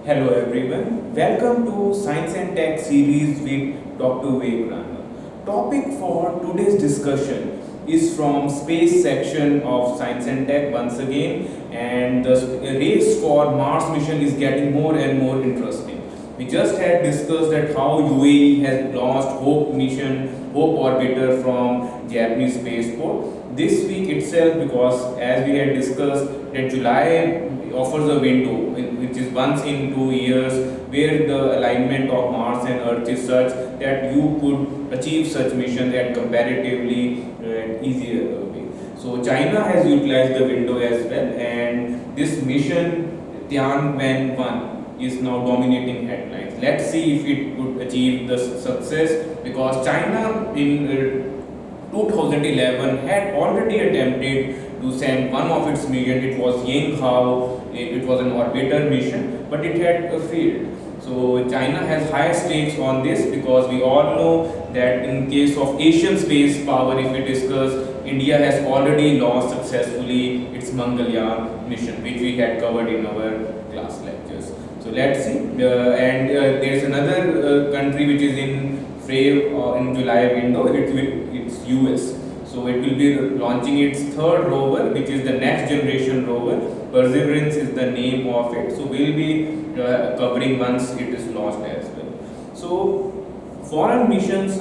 Hello everyone, welcome to Science and Tech series with Dr. Vikrana. Topic for today's discussion is from space section of Science and Tech once again, and the race for Mars mission is getting more and more interesting. We just had discussed that how UAE has launched Hope mission, Hope orbiter from Japanese spaceport this week itself, because as we had discussed that July offers a window which is once in 2 years, where the alignment of Mars and Earth is such that you could achieve such missions at comparatively easier way. So China has utilized the window as well, and this mission Tianwen 1 is now dominating headlines. Let's see if it could achieve the success, because China in 2011 had already attempted to send one of its mission. It was Yanghao. It was an orbiter mission, but it had failed. So China has high stakes on this, because we all know that in case of Asian space power, if we discuss, India has already launched successfully its Mangalyaan mission, which we had covered in our class lectures. So let's see. And there's another country which is in frame in July window. It's US. So it will be launching its third rover, which is the next generation rover. Perseverance is the name of it. So we'll be covering once it is launched as well. So foreign missions,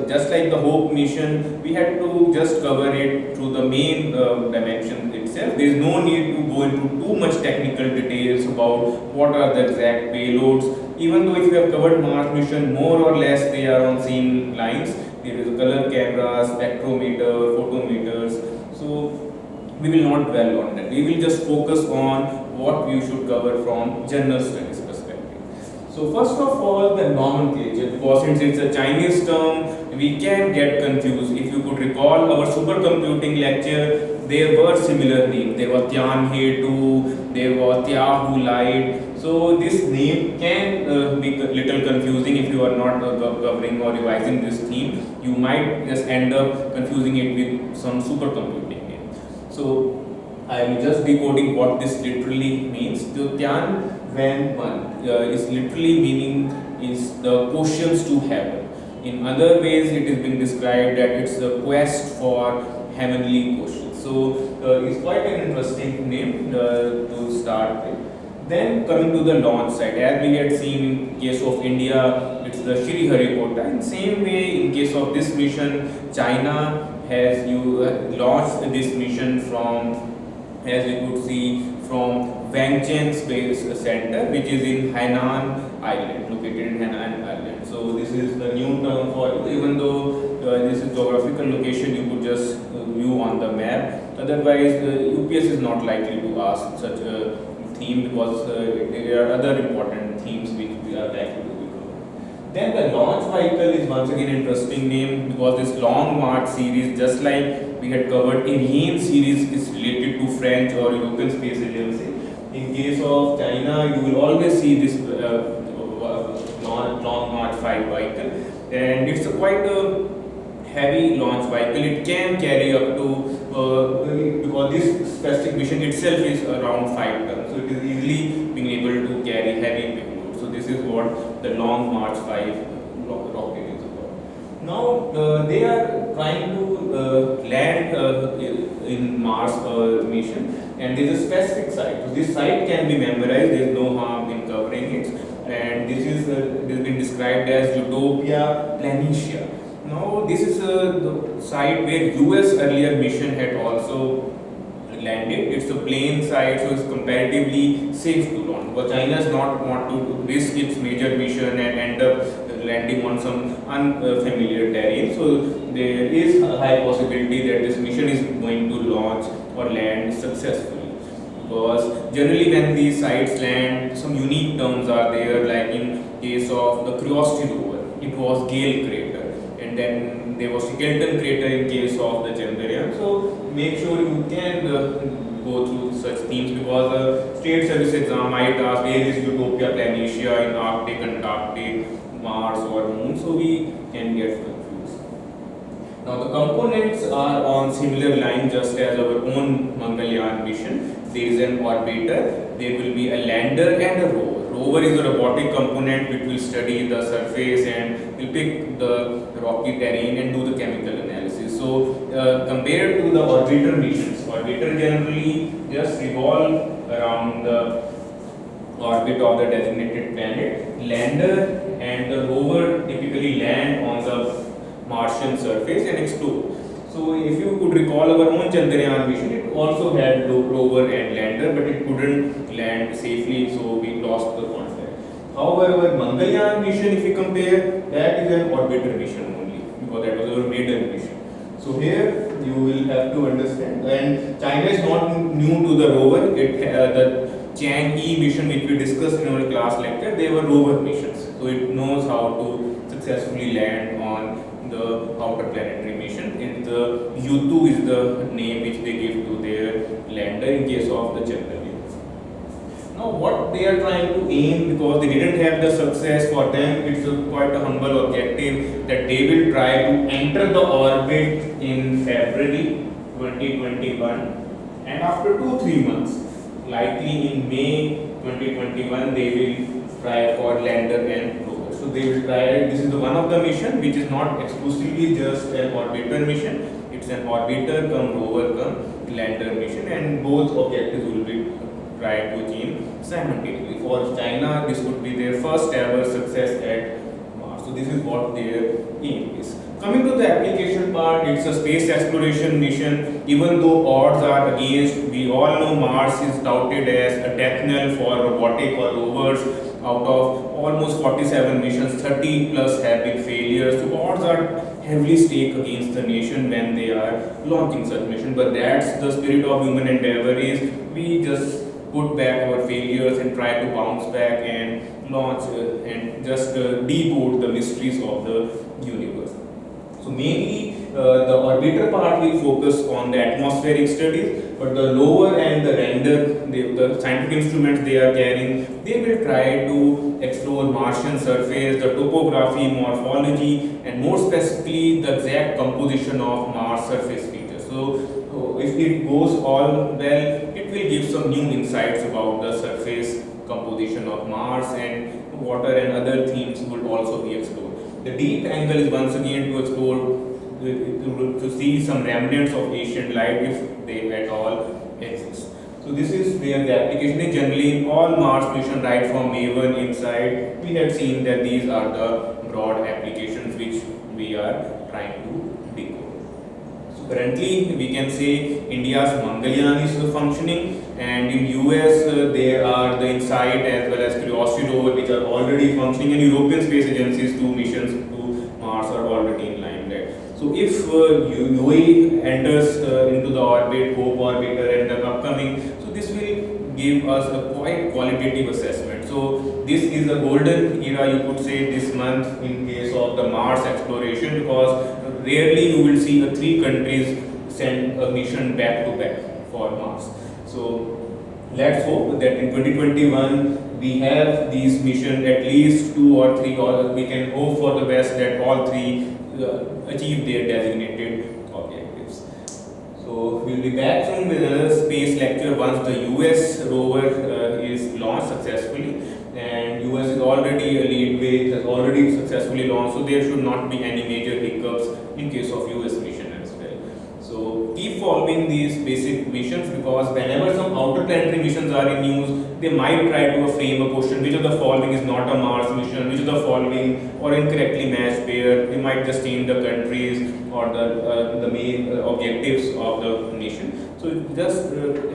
just like the Hope mission, we had to just cover it through the main dimension itself. There is no need to go into too much technical details about what are the exact payloads. Even though if you have covered Mars mission, more or less they are on same lines. There is a color camera, spectrometer, photometers. So we will not dwell on that. We will just focus on what you should cover from general studies perspective. So first of all, the nomenclature, because since it's a Chinese term, we can get confused. If you could recall our supercomputing lecture, there were similar names. There was Tianhe 2, there was Tiahu Light. So this name can be a little confusing if you are not covering or revising this theme. You might just end up confusing it with some supercomputing name. So I am just decoding what this literally means. The Tianwen 1 is literally meaning is the questions to heaven. In other ways, it is being described that it's a quest for heavenly questions. So it's quite an interesting name to start with. Then coming to the launch site, as we had seen in case of India, it's the Sriharikota. In same way, in case of this mission, China has launched this mission from, as we could see, from Wangcheng Space Center, which is in Hainan Island, located in Hainan Island. So this is the new term for it, even though this is geographical location, you could just view on the map. Otherwise, UPS is not likely to ask such a theme, because there are other important themes which we are likely to be covered. Then the launch vehicle is once again interesting name, because this Long March series, just like we had covered, Ariane series is related to French or European Space Agency. In case of China, you will always see this Long March 5 vehicle, and it's quite a heavy launch vehicle. It can carry up to because this specific mission itself is around 5 tons, so it is easily being able to carry heavy payload. So this is what the Long March 5 rocket is about. Now they are trying to land in Mars mission, and there is a specific site. So this site can be memorized. There is no harm in covering it, and this has been described as Utopia Planitia. Now this is the site where US earlier mission had also landed. It's a plain site, so it's comparatively safe to launch. But China does not want to risk its major mission and end up landing on some unfamiliar terrain. So there is a high possibility that this mission is going to launch or land successfully. Because generally when these sites land, some unique terms are there, like in case of the Curiosity rover, it was Gale crater, and then there was Shackleton crater in case of the Chandrayaan. So make sure you can go through such themes, because the state service exam might ask where is Utopia Planitia in Arctic, Antarctic, Mars or Moon, so we can get confused. Now the components are on similar line, just as our own Mangalyaan mission. There is an orbiter, there will be a lander and a rover. rover is a robotic component which will study the surface and will pick the rocky terrain and do the chemical analysis. So compared to the orbiter missions, orbiter generally just revolve around the orbit of the designated planet. Lander and the rover typically land on the Martian surface and explore. So if you could recall our own Chandrayaan mission, it also had rover and lander, but it couldn't land safely, so we lost the contact. However, Mangalyaan mission, if we compare, that is an orbiter mission only, because that was our maiden mission. So here you will have to understand, and China is not new to the rover. The Chang'e mission which we discussed in our class lecture, they were rover missions. So it knows how to successfully land on the outer planetary mission. And the U2 is the name which they give to their lander in case of the Chandrayaan. Now what they are trying to aim, because they didn't have the success, for them it's quite a humble objective that they will try to enter the orbit in February 2021, and after 2-3 months, likely in May 2021, they will try for lander and rover. So they will try, this is the one of the mission which is not exclusively just an orbiter mission, it's an orbiter come rover come lander mission, and both objectives will be tried to achieve simultaneously. For China, this would be their first ever success at Mars. So this is what their aim is. Coming to the application part, it's a space exploration mission. Even though odds are against, we all know Mars is touted as a death knell for robotic or rovers. Out of almost 47 missions, 30 plus have been failures. So odds are heavily staked against the nation when they are launching such mission. But that's the spirit of human endeavor, is we just put back our failures and try to bounce back and launch and just decode the mysteries of the universe. So mainly the orbiter part will focus on the atmospheric studies, but the lower and the render, the scientific instruments they are carrying, they will try to explore Martian surface, the topography, morphology, and more specifically the exact composition of Mars surface features. So if it goes all well, it will give some new insights about the surface composition of Mars, and water and other themes would also be explored. The deep angle is once again to explore, to see some remnants of ancient life if they at all exist. So this is where the application is. Generally in all Mars mission, right from Maven inside, we have seen that these are the broad applications which we are trying to decode. So currently we can say India's Mangalyaan is functioning, and in US there are the InSight as well as Curiosity rover which are already functioning, and European Space Agency's 2 missions to Mars are already in limelight. So if UAE enters into the orbit, Hope orbiter and the upcoming, so this will give us a quite qualitative assessment. So this is a golden era, you could say, this month in case of the Mars exploration, because rarely you will see 3 countries send a mission back to back for Mars. So let's hope that in 2021 we have these missions, at least 2 or 3, or we can hope for the best that all 3 achieve their designated objectives. So we'll be back soon with another space lecture once the US rover is launched successfully, and US is already a lead way, has already successfully launched, so there should not be any major hiccups in case of US mission as well. So keep following these basic missions, because whenever some outer planetary missions are in news, they might try to frame a question, which of the following is not a Mars mission, which of the following or incorrectly matched pair. They might just change the countries or the main objectives of the nation. So just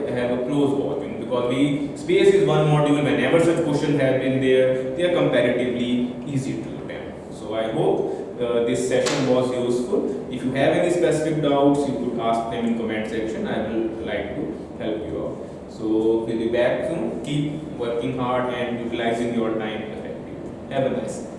have a close watching, because space is one module. Whenever such questions have been there, they are comparatively easy to attempt. So I hope this session was useful. If you have any specific doubts, you could ask them in comment section. I will like to help you out. So we'll be back soon. Keep working hard and utilizing your time effectively. Have a nice day.